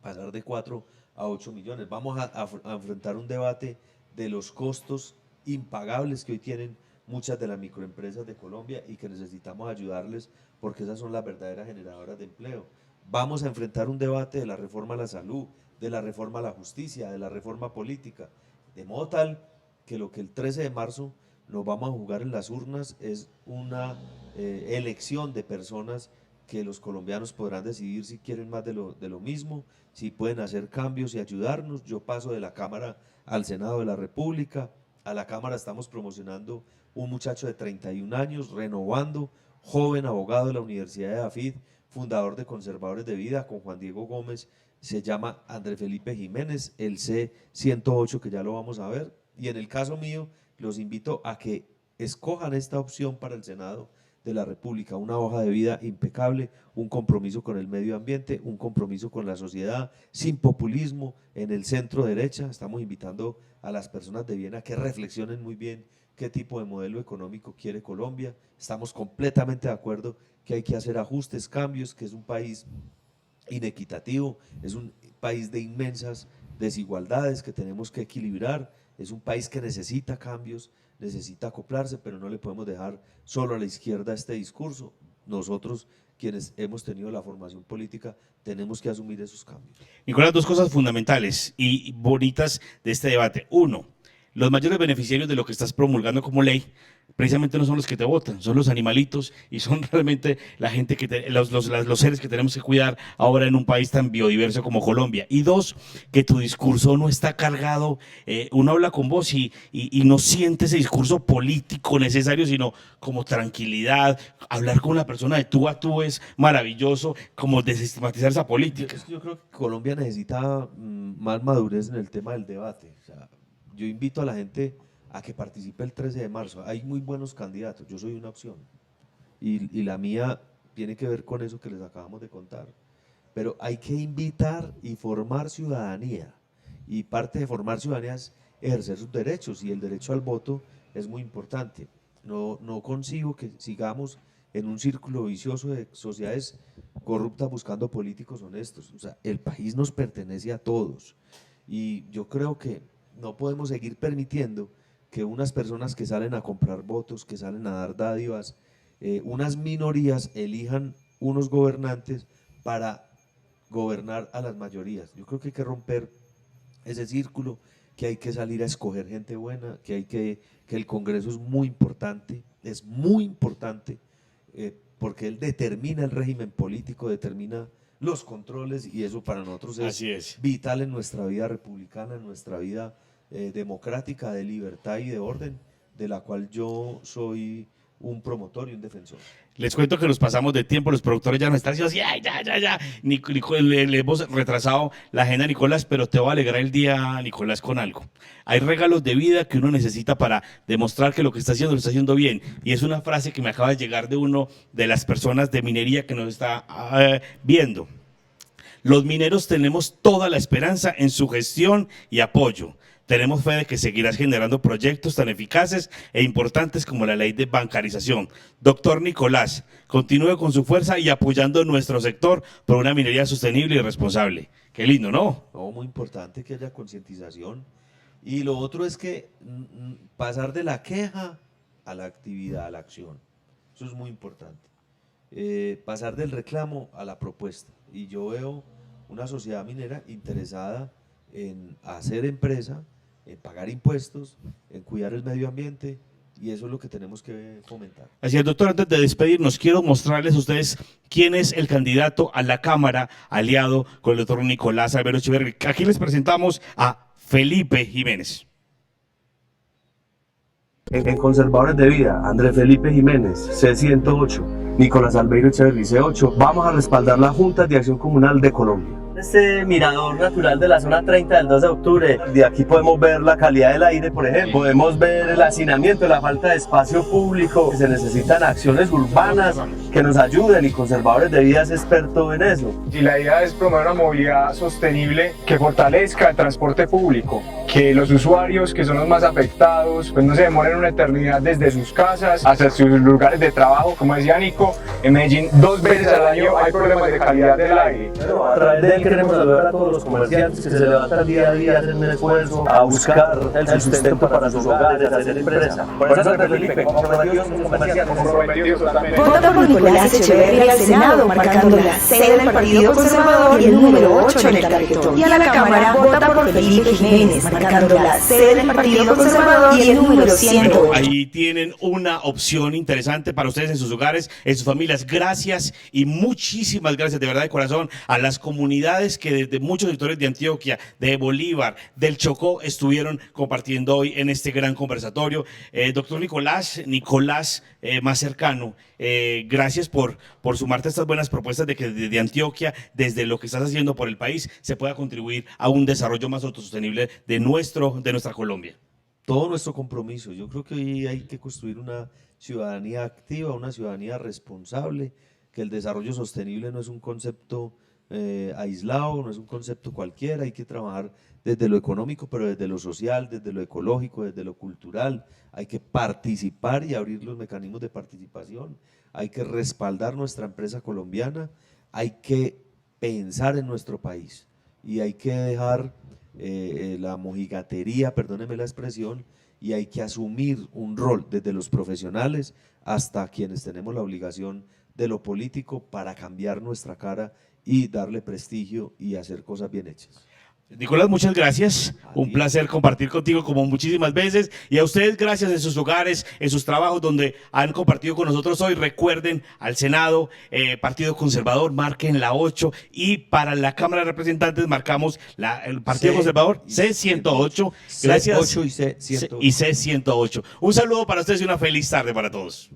pasar de 4 a 8 millones. Vamos a enfrentar un debate de los costos impagables que hoy tienen muchas de las microempresas de Colombia y que necesitamos ayudarles porque esas son las verdaderas generadoras de empleo. Vamos a enfrentar un debate de la reforma a la salud, de la reforma a la justicia, de la reforma política, de modo tal que lo que el 13 de marzo nos vamos a jugar en las urnas es una elección de personas que los colombianos podrán decidir si quieren más de lo mismo, si pueden hacer cambios y ayudarnos. Yo paso de la Cámara al Senado de la República. A la Cámara estamos promocionando un muchacho de 31 años, renovando, joven abogado de la Universidad de Afid, fundador de Conservadores de Vida, con Juan Diego Gómez, se llama André Felipe Jiménez, el C108, que ya lo vamos a ver. Y en el caso mío, los invito a que escojan esta opción para el Senado de la República, una hoja de vida impecable, un compromiso con el medio ambiente, un compromiso con la sociedad, sin populismo, en el centro derecha. Estamos invitando a las personas de bien a que reflexionen muy bien qué tipo de modelo económico quiere Colombia. Estamos completamente de acuerdo que hay que hacer ajustes, cambios, que es un país inequitativo, es un país de inmensas desigualdades que tenemos que equilibrar, es un país que necesita cambios, necesita acoplarse, pero no le podemos dejar solo a la izquierda este discurso. Nosotros, quienes hemos tenido la formación política, tenemos que asumir esos cambios. Nicolás, dos cosas fundamentales y bonitas de este debate. Uno, los mayores beneficiarios de lo que estás promulgando como ley precisamente no son los que te votan, son los animalitos y son realmente la gente los seres que tenemos que cuidar ahora en un país tan biodiverso como Colombia. Y dos, que tu discurso no está cargado, uno habla con vos y no siente ese discurso político necesario, sino como tranquilidad, hablar con una persona de tú a tú es maravilloso, como desestigmatizar esa política. Yo creo que Colombia necesita más madurez en el tema del debate. O sea, yo invito a la gente a que participe el 13 de marzo. Hay muy buenos candidatos, yo soy una opción. Y la mía tiene que ver con eso que les acabamos de contar. Pero hay que invitar y formar ciudadanía. Y parte de formar ciudadanía es ejercer sus derechos, y el derecho al voto es muy importante. No concibo que sigamos en un círculo vicioso de sociedades corruptas buscando políticos honestos. O sea, el país nos pertenece a todos. Y yo creo que no podemos seguir permitiendo que unas personas que salen a comprar votos, que salen a dar dádivas, unas minorías elijan unos gobernantes para gobernar a las mayorías. Yo creo que hay que romper ese círculo, que hay que salir a escoger gente buena, que el Congreso es muy importante, porque él determina el régimen político, determina los controles, y eso para nosotros es vital en nuestra vida republicana, en nuestra vida democrática, de libertad y de orden, de la cual yo soy un promotor y un defensor. Les cuento que nos pasamos de tiempo, los productores ya nos están diciendo, ya. Le hemos retrasado la agenda, Nicolás, pero te voy a alegrar el día, Nicolás, con algo. Hay regalos de vida que uno necesita para demostrar que lo que está haciendo lo está haciendo bien. Y es una frase que me acaba de llegar de uno de las personas de minería que nos está viendo. Los mineros tenemos toda la esperanza en su gestión y apoyo. Tenemos fe de que seguirás generando proyectos tan eficaces e importantes como la ley de bancarización. Doctor Nicolás, continúe con su fuerza y apoyando nuestro sector por una minería sostenible y responsable. Qué lindo, ¿no? No, muy importante que haya concientización. Y lo otro es que pasar de la queja a la actividad, a la acción. Eso es muy importante. Pasar del reclamo a la propuesta. Y yo veo una sociedad minera interesada en hacer empresa, en pagar impuestos, en cuidar el medio ambiente, y eso es lo que tenemos que fomentar. Así es, doctor, antes de despedirnos, quiero mostrarles a ustedes quién es el candidato a la Cámara aliado con el doctor Nicolás Albeiro Echeverri. Aquí les presentamos a Felipe Jiménez. En Conservadores de Vida, Andrés Felipe Jiménez, C108, Nicolás Albeiro Echeverri, C8, vamos a respaldar las Juntas de Acción Comunal de Colombia. Este mirador natural de la zona 30 del 2 de octubre, de aquí podemos ver la calidad del aire, por ejemplo, podemos ver el hacinamiento, la falta de espacio público, que se necesitan acciones urbanas que nos ayuden, y Conservadores de Vida es experto en eso. Y la idea es promover una movilidad sostenible que fortalezca el transporte público, que los usuarios, que son los más afectados, pues no se demoren una eternidad desde sus casas hasta sus lugares de trabajo. Como decía Nico, en Medellín 2 veces al año hay problemas de calidad del aire. Pero a través de él queremos ayudar a todos los comerciantes que se levantan día a día, hacen un esfuerzo a buscar el sustento para sus hogares, a hacer empresa. Por eso, Andrés Felipe, comprometidos con los comerciantes. Comprometidos totalmente. Vota por Nicolás Echeverri al Senado, marcando la sede del Partido Conservador y el número 8 en el tarjetón. Y a la Cámara, vota por Felipe Jiménez, marcando la sede del Partido Conservador y el número 108. Ahí tienen una opción interesante para ustedes en sus hogares, en sus familias. Gracias y muchísimas gracias de verdad de corazón a las comunidades que desde muchos sectores de Antioquia, de Bolívar, del Chocó estuvieron compartiendo hoy en este gran conversatorio. Doctor Nicolás más cercano, gracias por sumarte a estas buenas propuestas de que desde Antioquia, desde lo que estás haciendo por el país, se pueda contribuir a un desarrollo más autosostenible de nuestra Colombia. Todo nuestro compromiso. Yo creo que hoy hay que construir una ciudadanía activa, una ciudadanía responsable, que el desarrollo sostenible no es un concepto aislado, no es un concepto cualquiera, hay que trabajar desde lo económico, pero desde lo social, desde lo ecológico, desde lo cultural. Hay que participar y abrir los mecanismos de participación, hay que respaldar nuestra empresa colombiana, hay que pensar en nuestro país y hay que dejar la mojigatería, perdónenme la expresión, y hay que asumir un rol desde los profesionales hasta quienes tenemos la obligación de lo político para cambiar nuestra cara y darle prestigio y hacer cosas bien hechas. Nicolás, muchas gracias, un placer compartir contigo como muchísimas veces, y a ustedes gracias en sus hogares, en sus trabajos donde han compartido con nosotros hoy. Recuerden, al Senado, Partido Conservador, marquen la 8, y para la Cámara de Representantes marcamos el Partido Conservador C108, gracias, C8 y C108. Y C108. Un saludo para ustedes y una feliz tarde para todos.